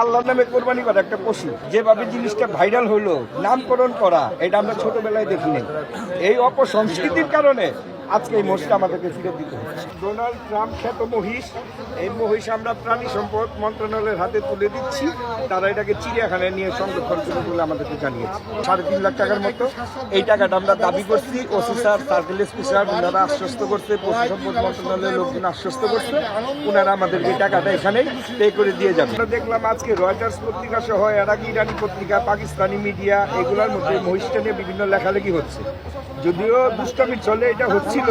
আল্লাহর নামে কোরবানি করা একটা পশু, যেভাবে জিনিসটা ভাইরাল হলো, নামকরণ করা, এটা আমরা ছোটবেলায় দেখিনি। এই অপসংস্কৃতির কারণে আজকে এই মহিষটা আমাদেরকে ফিরত দিতে হচ্ছে। ডোনাল্ড ট্রাম্প খ্যাত মহিষ, এই মহিষ আমরা প্রাণী সম্পদ মন্ত্রণালয়ের হাতে তুলে দিচ্ছি। তারা এটাকে চিড়িয়াখানায় নিয়ে সংরক্ষণ করবে বলে আমাদেরকে জানিয়েছে। 3.5 লাখ টাকার মতো এই টাকাটা আমরা দাবি করছি। OC sir, circle SP sir ওনারা আশ্বস্ত করছে, পশু সম্পদ মন্ত্রণালয়ের লোকজন আশ্বস্ত করছে, ওনারা আমাদের এই টাকাটা এখানেই পে করে দিয়ে যাবে। আমরা দেখলাম আজকে রয়টার্স পত্রিকা সহ এরাকি ইরানি পত্রিকা, পাকিস্তানি মিডিয়া, এগুলোর মধ্যে মহিষটা নিয়ে বিভিন্ন লেখালেখি হচ্ছে। যদিও দুষ্টামি চলে, এটা হচ্ছিল,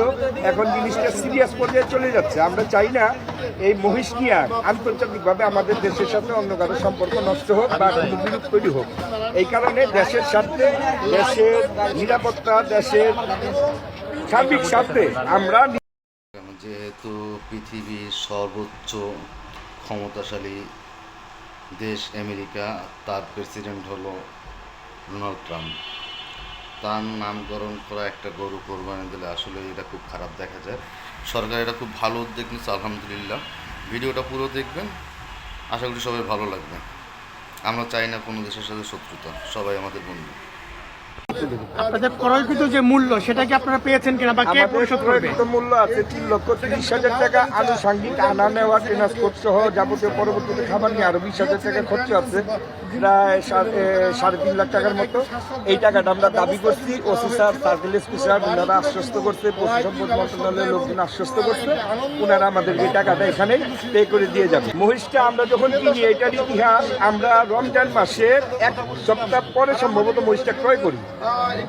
এখন জিনিসটা সিরিয়াস পর্যায়ে চলে যাচ্ছে। আমরা চাই না এই মহিষ নিয়ে আন্তর্জাতিকভাবে আমাদের দেশের সাথে অন্য কারো সম্পর্ক নষ্ট হোক বা কোনো বিরোধ তৈরি হোক। এই কারণে দেশের স্বার্থে, দেশের নিরাপত্তা, দেশের সার্বিক স্বার্থে আমরা যেহেতু পৃথিবীর সর্বোচ্চ ক্ষমতাশালী দেশ আমেরিকা, তার প্রেসিডেন্ট হলো ডোনাল্ড ট্রাম্প। তার নামকরণ করা একটা গরু কোরবানি দিলে আসলে এটা খুব খারাপ দেখা যায়। সরকার এটা খুব ভালো উদ্যোগ নিচ্ছে, আলহামদুলিল্লাহ। ভিডিওটা পুরো দেখবেন, আশা করি সবাই ভালো লাগবে। আমরা চাই না কোনো দেশের সাথে শত্রুতা, সবাই আমাদের বন্ধু। আপনাদের ক্রয়কৃত যে মূল্য সেটা কি আপনারা পেয়েছেন কিনা বা কে পরিশোধ করবে? মূল্য আছে 3,30,000 টাকা। আনুষঙ্গিক আনা নেওয়া, ট্রান্সপোর্ট সহ যাবতীয় পরবর্তীতে খাবার নিয়ে আরো 20,000 টাকা খরচ আছে, প্রায় 3.5 লাখ টাকার মতো। এই টাকাটা আমরা দাবি করছি। OC sir, circle SP sir ওনারা আশ্বস্ত করছে, পশু সম্পদ মন্ত্রণালয়ের লোকজন আশ্বস্ত করছে, ওনারা আমাদের এই টাকাটা এখানেই পে করে দিয়ে যাবে। মহিষটা আমরা যখন কিনি, এটার ইতিহাস, আমরা রমজান মাসের 1 সপ্তাহ পরে সম্ভবত মহিষটা ক্রয় করি।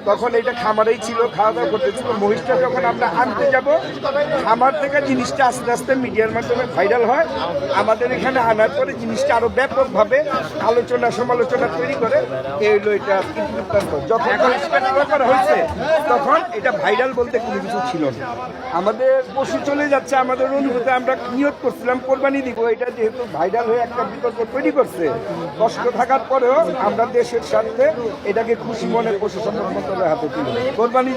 তখন এটা খামারেই ছিল, খাওয়া দাওয়া করতেছিল। মহিষটা যখন আমরা আনতে যাব, খামার থেকে জিনিসটা আস্তে আস্তে মিডিয়ার মাধ্যমে ভাইরাল হয়। আমাদের এখানে আনার পরে জিনিসটা আরো ব্যাপকভাবে আলোচনা সমালোচনা তৈরি করে এই হলো এটা বৃত্তান্ত। যখন করা হয়েছে তখন এটা ভাইরাল বলতে কোনো কিছু ছিল না। আমাদের পশু চলে যাচ্ছে, আমাদের অনুভূতি, আমরা নিয়ত করছিলাম কোরবানি দিব। এটা যেহেতু ভাইরাল হয়ে একটা বিতর্ক তৈরি করছে, কষ্ট থাকার পরেও আমরা দেশের স্বার্থে এটাকে খুশি মনে পশু সম্পদ মন্ত্রণালয়ের হাতে তুলে কোরবানি